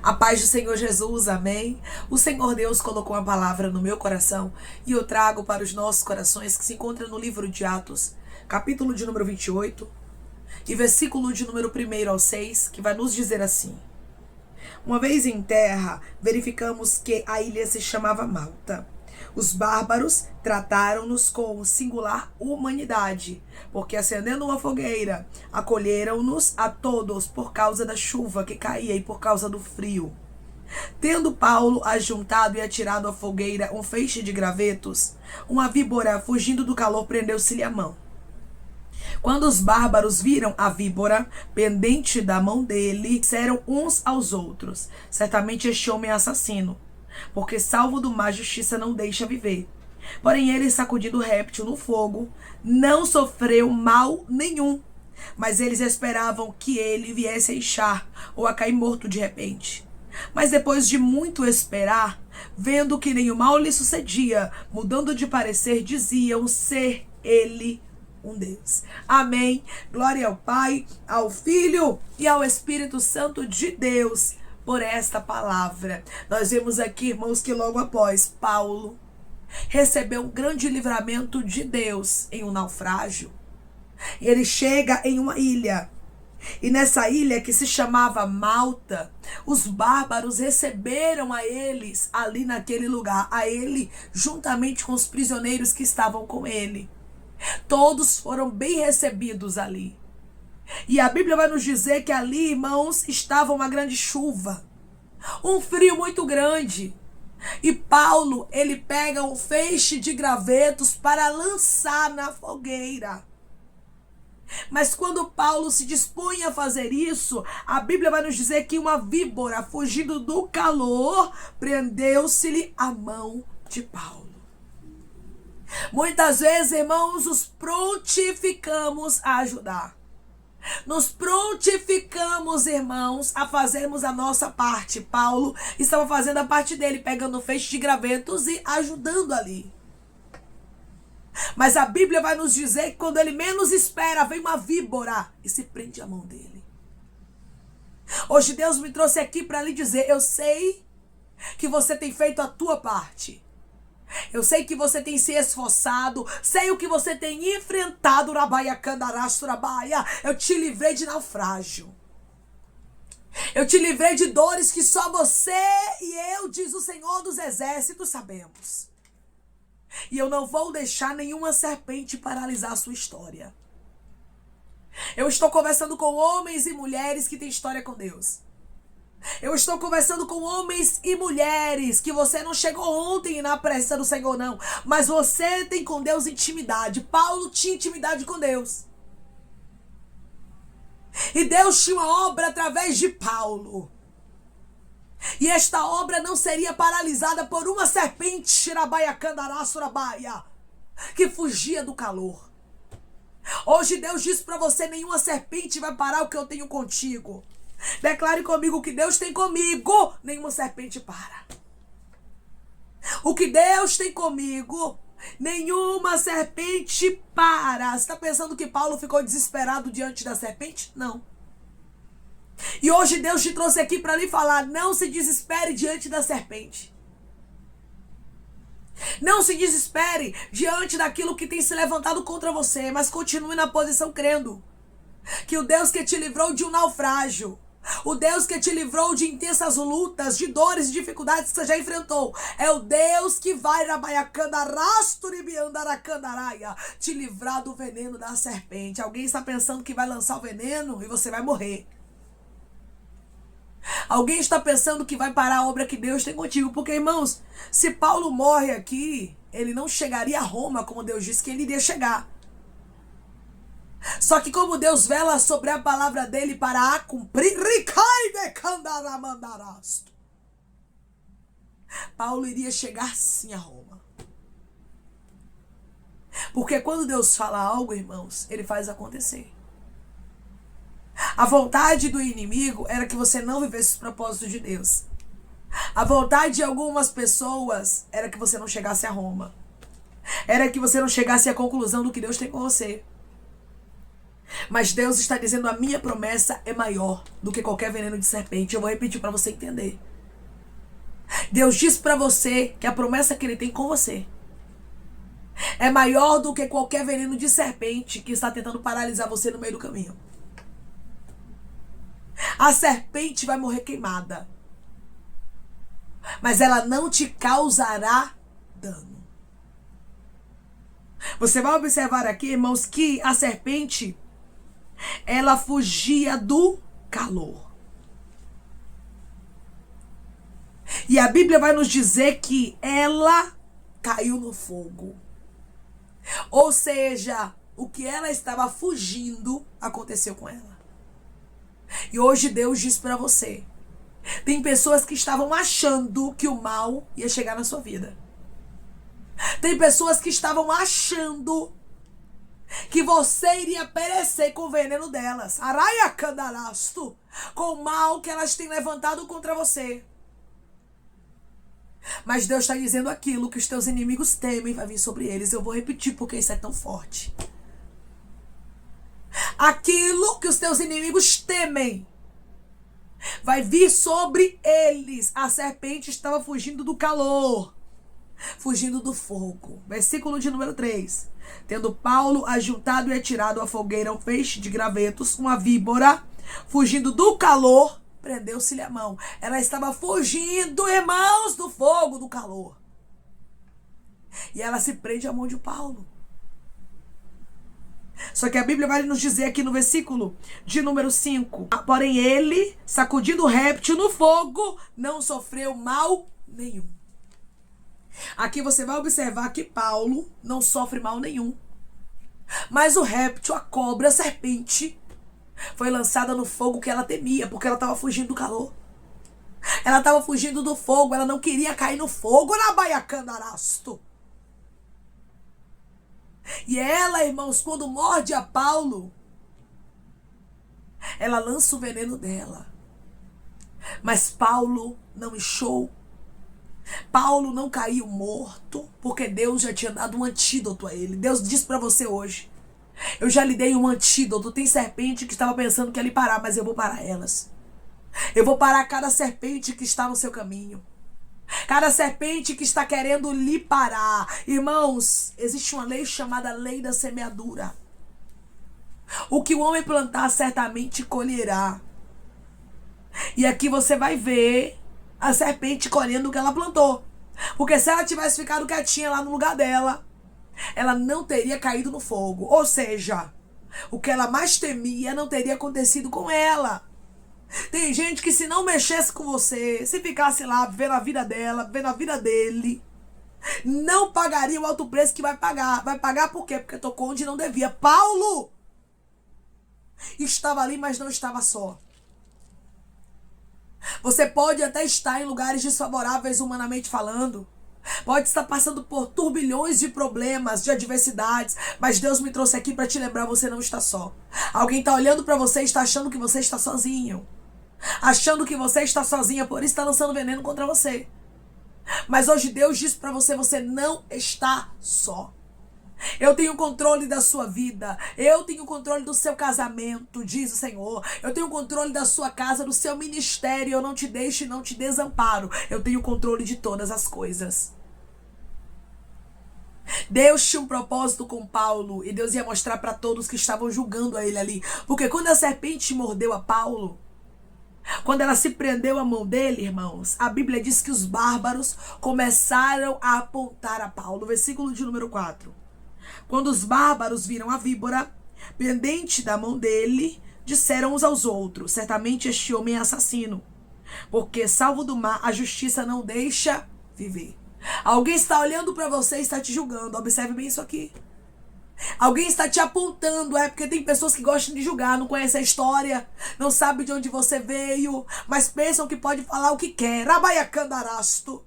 A paz do Senhor Jesus, amém? O Senhor Deus colocou uma palavra no meu coração e eu trago para os nossos corações, que se encontra no livro de Atos, capítulo de número 28 e versículo de número 1 ao 6, que vai nos dizer assim: Uma vez em terra, verificamos que a ilha se chamava Malta. Os bárbaros trataram-nos com singular humanidade, porque acendendo uma fogueira, acolheram-nos a todos por causa da chuva que caía e por causa do frio. Tendo Paulo ajuntado e atirado à fogueira um feixe de gravetos, uma víbora, fugindo do calor, prendeu-se-lhe a mão. Quando os bárbaros viram a víbora pendente da mão dele, disseram uns aos outros: certamente este homem é assassino, porque salvo do mar justiça não deixa viver. Porém ele, sacudindo o réptil no fogo, não sofreu mal nenhum, mas eles esperavam que ele viesse a inchar ou a cair morto de repente. Mas depois de muito esperar, vendo que nenhum mal lhe sucedia, mudando de parecer, diziam ser ele um Deus. Amém. Glória ao Pai, ao Filho e ao Espírito Santo de Deus por esta palavra. Nós vemos aqui, irmãos, que logo após Paulo recebeu um grande livramento de Deus em um naufrágio. Ele chega em uma ilha. E nessa ilha, que se chamava Malta, os bárbaros receberam a eles ali naquele lugar, a ele juntamente com os prisioneiros que estavam com ele. Todos foram bem recebidos ali. E a Bíblia vai nos dizer que ali, irmãos, estava uma grande chuva, um frio muito grande. E Paulo, ele pega um feixe de gravetos para lançar na fogueira. Mas quando Paulo se dispõe a fazer isso, a Bíblia vai nos dizer que uma víbora, fugindo do calor, prendeu-se-lhe a mão de Paulo. Muitas vezes, irmãos, nos prontificamos a ajudar. Nos prontificamos, irmãos, a fazermos a nossa parte. Paulo estava fazendo a parte dele, pegando o feixe de gravetos e ajudando ali. Mas a Bíblia vai nos dizer que quando ele menos espera, vem uma víbora e se prende a mão dele. Hoje Deus me trouxe aqui para lhe dizer: eu sei que você tem feito a tua parte. Eu sei que você tem se esforçado, sei o que você tem enfrentado, Rabaia Candaraço, Rabaia. Eu te livrei de naufrágio. Eu te livrei de dores que só você e eu, diz o Senhor dos Exércitos, sabemos. E eu não vou deixar nenhuma serpente paralisar a sua história. Eu estou conversando com homens e mulheres que têm história com Deus. Eu estou conversando com homens e mulheres que você não chegou ontem na presença do Senhor, não. Mas você tem com Deus intimidade. Paulo tinha intimidade com Deus. E Deus tinha uma obra através de Paulo. E esta obra não seria paralisada por uma serpente, Shirabaia Candará Surabaia, que fugia do calor. Hoje Deus diz para você: nenhuma serpente vai parar o que eu tenho contigo. Declare comigo: o que Deus tem comigo, nenhuma serpente para. O que Deus tem comigo, nenhuma serpente para. Você está pensando que Paulo ficou desesperado diante da serpente? Não. E hoje Deus te trouxe aqui para lhe falar: não se desespere diante da serpente. Não se desespere diante daquilo que tem se levantado contra você, mas continue na posição crendo que o Deus que te livrou de um naufrágio, o Deus que te livrou de intensas lutas, de dores e dificuldades que você já enfrentou, é o Deus que vai te livrar do veneno da serpente. Alguém está pensando que vai lançar o veneno e você vai morrer. Alguém está pensando que vai parar a obra que Deus tem contigo. Porque, irmãos, se Paulo morre aqui, ele não chegaria a Roma como Deus disse que ele iria chegar. Só que como Deus vela sobre a palavra dele para a cumprir, Paulo iria chegar sim a Roma. Porque quando Deus fala algo, irmãos, ele faz acontecer. A vontade do inimigo era que você não vivesse os propósitos de Deus. A vontade de algumas pessoas era que você não chegasse a Roma. Era que você não chegasse à conclusão do que Deus tem com você. Mas Deus está dizendo: a minha promessa é maior do que qualquer veneno de serpente. Eu vou repetir para você entender. Deus diz para você que a promessa que Ele tem com você é maior do que qualquer veneno de serpente que está tentando paralisar você no meio do caminho. A serpente vai morrer queimada, mas ela não te causará dano. Você vai observar aqui, irmãos, que a serpente, ela fugia do calor. E a Bíblia vai nos dizer que ela caiu no fogo. Ou seja, o que ela estava fugindo aconteceu com ela. E hoje Deus diz para você: tem pessoas que estavam achando que o mal ia chegar na sua vida. Tem pessoas que estavam achando que você iria perecer com o veneno delas. Araia candarasto, com o mal que elas têm levantado contra você. Mas Deus está dizendo: aquilo que os teus inimigos temem vai vir sobre eles. Eu vou repetir porque isso é tão forte. Aquilo que os teus inimigos temem vai vir sobre eles. A serpente estava fugindo do calor, fugindo do fogo. Versículo de número 3. Tendo Paulo ajuntado e atirado à fogueira um feixe de gravetos, uma víbora, fugindo do calor, prendeu-se-lhe a mão. Ela estava fugindo, irmãos, do fogo, do calor. E ela se prende à mão de Paulo. Só que a Bíblia vai nos dizer aqui no versículo de número 5. Porém ele, sacudindo o réptil no fogo, não sofreu mal nenhum. Aqui você vai observar que Paulo não sofre mal nenhum. Mas o réptil, a cobra, a serpente, foi lançada no fogo que ela temia, porque ela estava fugindo do calor. Ela estava fugindo do fogo, ela não queria cair no fogo, na baiacandarasto. E ela, irmãos, quando morde a Paulo, ela lança o veneno dela. Mas Paulo não inchou. Paulo não caiu morto, porque Deus já tinha dado um antídoto a ele. Deus diz para você hoje: eu já lhe dei um antídoto. Tem serpente que estava pensando que ia lhe parar, mas eu vou parar elas. Eu vou parar cada serpente que está no seu caminho. Cada serpente que está querendo lhe parar. Irmãos, existe uma lei chamada lei da semeadura. O que o homem plantar, certamente colherá. E aqui você vai ver a serpente colhendo o que ela plantou. Porque se ela tivesse ficado quietinha lá no lugar dela, ela não teria caído no fogo. Ou seja, o que ela mais temia não teria acontecido com ela. Tem gente que, se não mexesse com você, se ficasse lá vendo a vida dela, vendo a vida dele, não pagaria o alto preço que vai pagar. Vai pagar por quê? Porque tocou onde não devia. Paulo estava ali, mas não estava só. Você pode até estar em lugares desfavoráveis humanamente falando. Pode estar passando por turbilhões de problemas, de adversidades, mas Deus me trouxe aqui para te lembrar: você não está só. Alguém está olhando para você e está achando que você está sozinho. Achando que você está sozinha, por isso está lançando veneno contra você. Mas hoje Deus diz para você: você não está só. Eu tenho controle da sua vida. Eu tenho controle do seu casamento, diz o Senhor. Eu tenho controle da sua casa, do seu ministério. Eu não te deixo e não te desamparo. Eu tenho controle de todas as coisas. Deus tinha um propósito com Paulo, e Deus ia mostrar para todos que estavam julgando a ele ali. Porque quando a serpente mordeu a Paulo, quando ela se prendeu à mão dele, irmãos, a Bíblia diz que os bárbaros começaram a apontar a Paulo. Versículo de número 4. Quando os bárbaros viram a víbora pendente da mão dele, disseram uns aos outros: certamente este homem é assassino, porque salvo do mar a justiça não deixa viver. Alguém está olhando para você e está te julgando. Observe bem isso aqui. Alguém está te apontando. É porque tem pessoas que gostam de julgar, não conhecem a história, não sabem de onde você veio, mas pensam que pode falar o que quer. Rabaiacandarasto.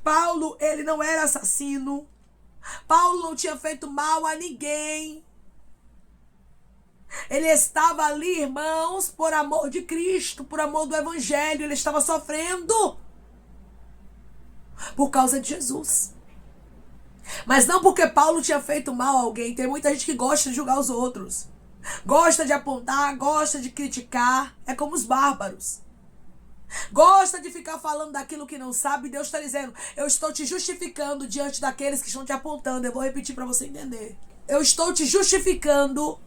Paulo, ele não era assassino. Paulo não tinha feito mal a ninguém. Ele estava ali, irmãos, por amor de Cristo, por amor do Evangelho. Ele estava sofrendo por causa de Jesus. Mas não porque Paulo tinha feito mal a alguém. Tem muita gente que gosta de julgar os outros. Gosta de apontar, gosta de criticar. É como os bárbaros. Gosta de ficar falando daquilo que não sabe. Deus está dizendo: eu estou te justificando diante daqueles que estão te apontando. Eu vou repetir para você entender. Eu estou te justificando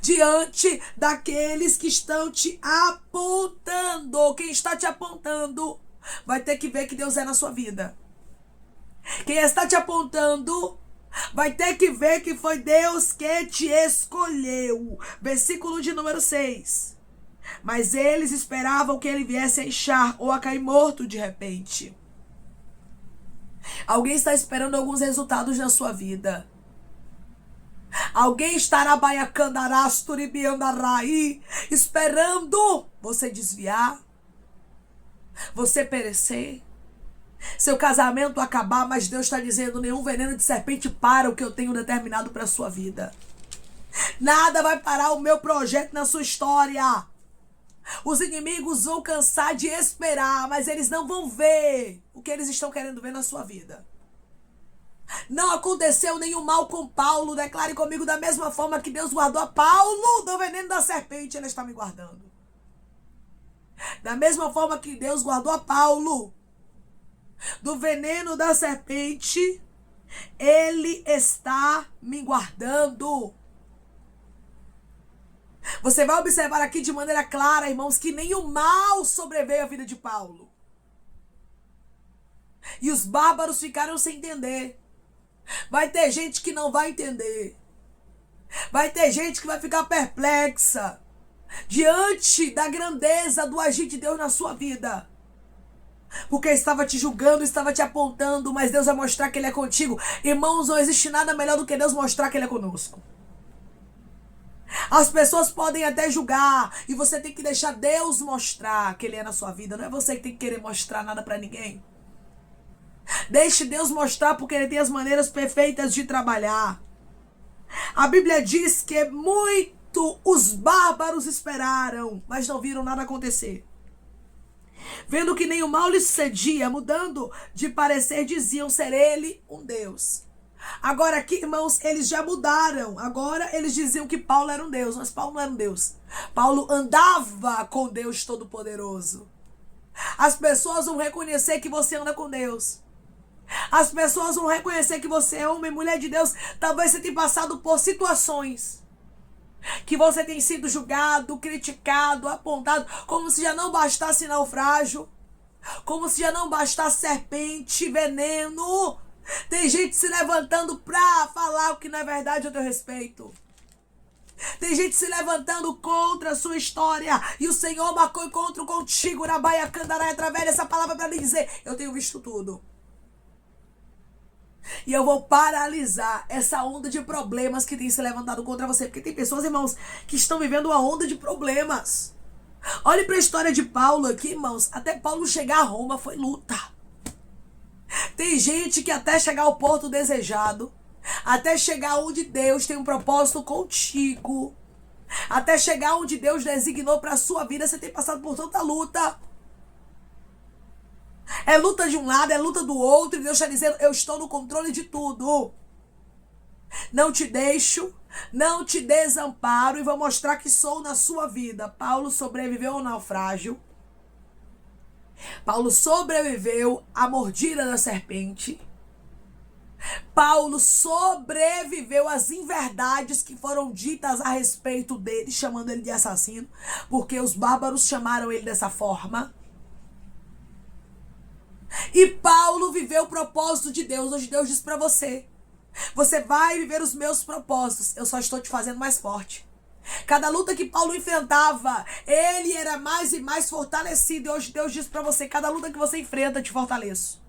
diante daqueles que estão te apontando. Quem está te apontando vai ter que ver que Deus é na sua vida. Quem está te apontando vai ter que ver que foi Deus que te escolheu. Versículo de número 6. Mas eles esperavam que ele viesse a inchar ou a cair morto de repente. Alguém está esperando alguns resultados na sua vida. Alguém estará baiacandarasturibiandarai, esperando você desviar, você perecer, seu casamento acabar, mas Deus está dizendo: nenhum veneno de serpente para o que eu tenho determinado para a sua vida. Nada vai parar o meu projeto na sua história. Os inimigos vão cansar de esperar, mas eles não vão ver o que eles estão querendo ver na sua vida. Não aconteceu nenhum mal com Paulo. Declare comigo: da mesma forma que Deus guardou a Paulo do veneno da serpente, Ele está me guardando. Da mesma forma que Deus guardou a Paulo do veneno da serpente, Ele está me guardando. Você vai observar aqui de maneira clara, irmãos, que nenhum mal sobreveio à vida de Paulo. E os bárbaros ficaram sem entender. Vai ter gente que não vai entender. Vai ter gente que vai ficar perplexa diante da grandeza do agir de Deus na sua vida. Porque estava te julgando, estava te apontando, mas Deus vai mostrar que Ele é contigo. Irmãos, não existe nada melhor do que Deus mostrar que Ele é conosco. As pessoas podem até julgar, e você tem que deixar Deus mostrar que Ele é na sua vida. Não é você que tem que querer mostrar nada para ninguém. Deixe Deus mostrar, porque Ele tem as maneiras perfeitas de trabalhar. A Bíblia diz que muito os bárbaros esperaram, mas não viram nada acontecer. Vendo que nenhum mal lhe sucedia, mudando de parecer, diziam ser ele um Deus. Agora aqui, irmãos, eles já mudaram. Agora eles diziam que Paulo era um Deus, mas Paulo não era um Deus. Paulo andava com Deus Todo-Poderoso. As pessoas vão reconhecer que você anda com Deus. As pessoas vão reconhecer que você é homem e mulher de Deus. Talvez você tenha passado por situações que você tem sido julgado, criticado, apontado, como se já não bastasse naufrágio, como se já não bastasse serpente, veneno. Tem gente se levantando pra falar o que não é verdade a teu respeito. Tem gente se levantando contra a sua história, e o Senhor marcou encontro contigo na Baia Candará através dessa palavra para lhe dizer: eu tenho visto tudo. E eu vou paralisar essa onda de problemas que tem se levantado contra você. Porque tem pessoas, irmãos, que estão vivendo uma onda de problemas. Olhe para a história de Paulo aqui, irmãos. Até Paulo chegar a Roma foi luta. Tem gente que até chegar ao porto desejado, até chegar onde Deus tem um propósito contigo, até chegar onde Deus designou para a sua vida, você tem passado por tanta luta. É luta de um lado, é luta do outro, e Deus está dizendo: eu estou no controle de tudo. Não te deixo, não te desamparo, e vou mostrar que sou na sua vida. Paulo sobreviveu ao naufrágio. Paulo sobreviveu à mordida da serpente. Paulo sobreviveu às inverdades que foram ditas a respeito dele, chamando ele de assassino, porque os bárbaros chamaram ele dessa forma. E Paulo viveu o propósito de Deus. Hoje Deus diz para você: você vai viver os meus propósitos, eu só estou te fazendo mais forte. Cada luta que Paulo enfrentava, ele era mais e mais fortalecido. E hoje Deus diz para você: cada luta que você enfrenta, eu te fortaleço.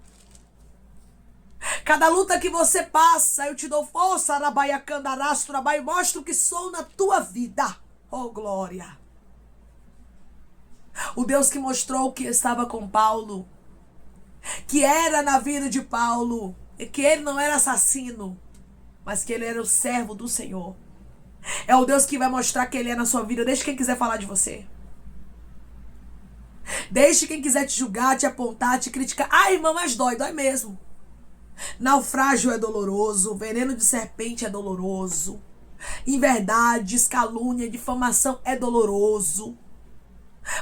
Cada luta que você passa, eu te dou força. E mostro que sou na tua vida. Oh, glória! O Deus que mostrou que estava com Paulo, que era na vida de Paulo, e que ele não era assassino, mas que ele era o servo do Senhor. É o Deus que vai mostrar que Ele é na sua vida. Deixe quem quiser falar de você. Deixe quem quiser te julgar, te apontar, te criticar. Ah, irmã, mas dói mesmo. Naufrágio é doloroso, veneno de serpente é doloroso. Inverdades, calúnia, difamação é doloroso.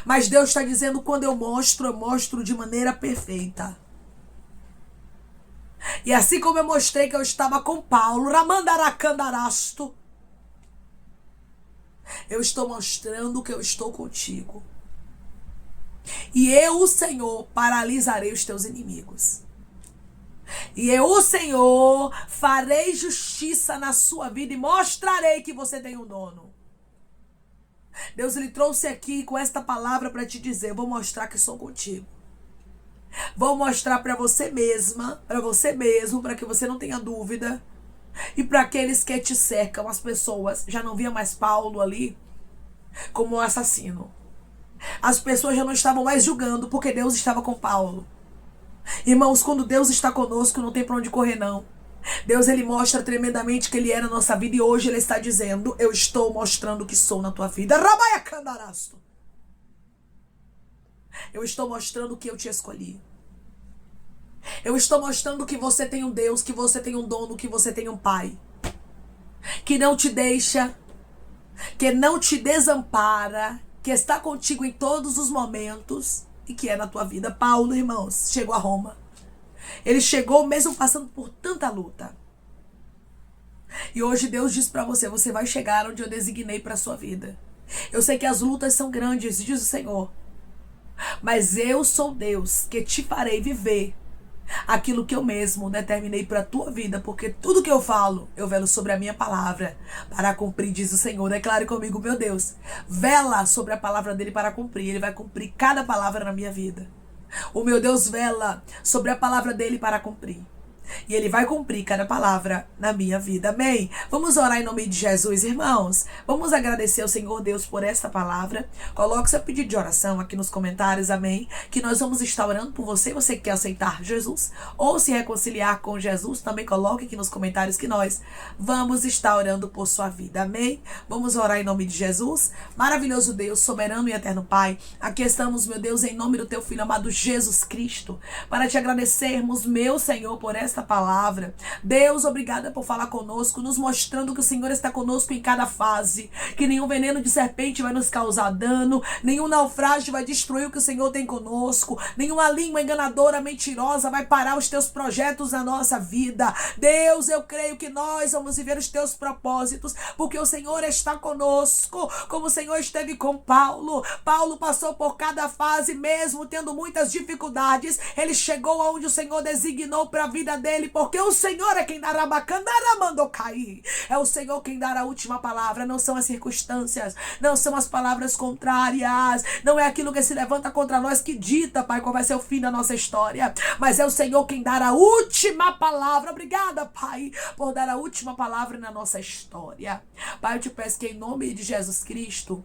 Mas Deus está dizendo, quando eu mostro de maneira perfeita. E assim como eu mostrei que eu estava com Paulo, Ramandaracandarasto, eu estou mostrando que eu estou contigo. E eu, o Senhor, paralisarei os teus inimigos. E eu, o Senhor, farei justiça na sua vida e mostrarei que você tem um dono. Deus lhe trouxe aqui com esta palavra para te dizer, eu vou mostrar que sou contigo. Vou mostrar para você mesma, para você mesmo, para que você não tenha dúvida. E para aqueles que te cercam, as pessoas já não via mais Paulo ali como um assassino. As pessoas já não estavam mais julgando porque Deus estava com Paulo. Irmãos, quando Deus está conosco, não tem para onde correr não. Deus, ele mostra tremendamente que ele é na nossa vida e hoje ele está dizendo, eu estou mostrando que sou na tua vida. Rabaiacandarasto. Eu estou mostrando que eu te escolhi. Eu estou mostrando que você tem um Deus, que você tem um dono, que você tem um pai. Que não te deixa, que não te desampara, que está contigo em todos os momentos e que é na tua vida. Paulo, irmãos, chegou a Roma. Ele chegou mesmo passando por tanta luta. E hoje Deus diz para você, você vai chegar onde eu designei para a sua vida. Eu sei que as lutas são grandes, diz o Senhor. Mas eu sou Deus que te farei viver aquilo que eu mesmo determinei para a tua vida, porque tudo que eu falo, eu velo sobre a minha palavra para cumprir, diz o Senhor. Declare comigo, meu Deus, vela sobre a palavra dele para cumprir. Ele vai cumprir cada palavra na minha vida. O meu Deus vela sobre a palavra dele para cumprir. E ele vai cumprir cada palavra na minha vida. Amém? Vamos orar em nome de Jesus, irmãos. Vamos agradecer ao Senhor Deus por esta palavra. Coloque seu pedido de oração aqui nos comentários. Amém? Que nós vamos estar orando por você. Você que quer aceitar Jesus ou se reconciliar com Jesus, também coloque aqui nos comentários que nós vamos estar orando por sua vida. Amém? Vamos orar em nome de Jesus. Maravilhoso Deus, soberano e eterno Pai. Aqui estamos, meu Deus, em nome do teu Filho amado Jesus Cristo, para te agradecermos, meu Senhor, por esta palavra. Deus, obrigada por falar conosco, nos mostrando que o Senhor está conosco em cada fase, que nenhum veneno de serpente vai nos causar dano, nenhum naufrágio vai destruir o que o Senhor tem conosco, nenhuma língua enganadora, mentirosa vai parar os teus projetos na nossa vida. Deus, eu creio que nós vamos viver os teus propósitos, porque o Senhor está conosco, como o Senhor esteve com Paulo. Paulo passou por cada fase, mesmo tendo muitas dificuldades, ele chegou aonde o Senhor designou para a vida dele, porque o Senhor é quem dará bacandara mandou cair. É o Senhor quem dará a última palavra, não são as circunstâncias, não são as palavras contrárias, não é aquilo que se levanta contra nós que dita, Pai, qual vai ser o fim da nossa história, mas é o Senhor quem dará a última palavra. Obrigada, Pai, por dar a última palavra na nossa história. Pai, eu te peço que em nome de Jesus Cristo,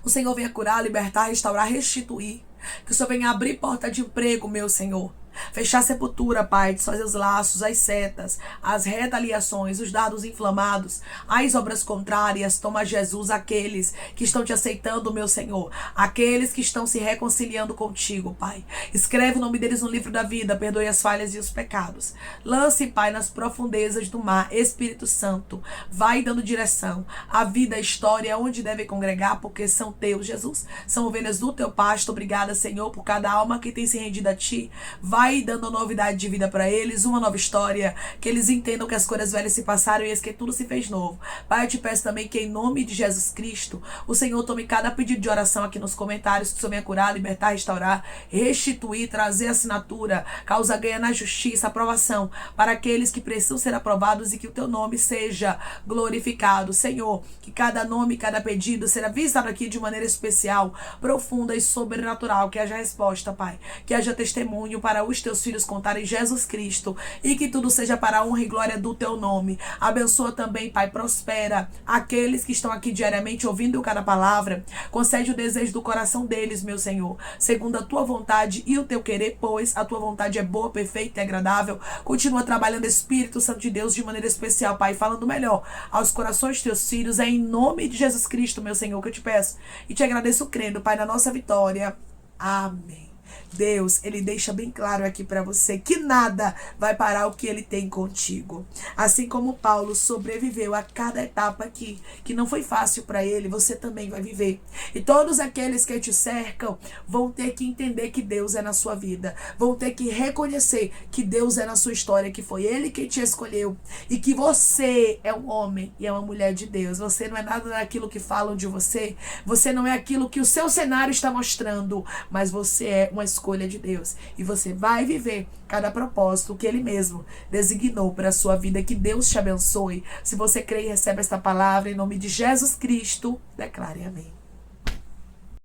o Senhor venha curar, libertar, restaurar, restituir. Que o Senhor venha abrir porta de emprego, meu Senhor. Fechar a sepultura, Pai, desfazer os laços, as setas, as retaliações, os dardos inflamados, as obras contrárias. Toma, Jesus, aqueles que estão te aceitando, meu Senhor, aqueles que estão se reconciliando contigo, Pai. Escreve o nome deles no livro da vida, perdoe as falhas e os pecados. Lance, Pai, nas profundezas do mar. Espírito Santo, vai dando direção. A vida, a história, onde deve congregar, porque são teus, Jesus. São ovelhas do teu pasto. Obrigada, Senhor, por cada alma que tem se rendido a ti. Vai dando novidade de vida para eles, uma nova história, que eles entendam que as coisas velhas se passaram e que tudo se fez novo. Pai, eu te peço também que em nome de Jesus Cristo, o Senhor tome cada pedido de oração aqui nos comentários, que o Senhor venha curar, libertar, restaurar, restituir, trazer assinatura, causa ganha na justiça, aprovação, para aqueles que precisam ser aprovados e que o teu nome seja glorificado. Senhor, que cada nome, cada pedido será visitado aqui de maneira especial, profunda e sobrenatural, que haja resposta, Pai, que haja testemunho para os teus filhos contarem Jesus Cristo e que tudo seja para a honra e glória do teu nome. Abençoa também, Pai, prospera aqueles que estão aqui diariamente ouvindo cada palavra. Concede o desejo do coração deles, meu Senhor, segundo a tua vontade e o teu querer, pois a tua vontade é boa, perfeita e agradável. Continua trabalhando, Espírito Santo de Deus, de maneira especial, Pai, falando melhor aos corações de teus filhos. É em nome de Jesus Cristo, meu Senhor, que eu te peço e te agradeço crendo, Pai, na nossa vitória. Amém. Deus, ele deixa bem claro aqui para você que nada vai parar o que ele tem contigo. Assim como Paulo sobreviveu a cada etapa aqui, que não foi fácil para ele, você também vai viver. E todos aqueles que te cercam vão ter que entender que Deus é na sua vida, vão ter que reconhecer que Deus é na sua história, que foi ele quem te escolheu e que você é um homem e é uma mulher de Deus. Você não é nada daquilo que falam de você, você não é aquilo que o seu cenário está mostrando, mas você é uma escolha de Deus e você vai viver cada propósito que ele mesmo designou para a sua vida. Que Deus te abençoe. Se você crê e recebe esta palavra em nome de Jesus Cristo, declare amém.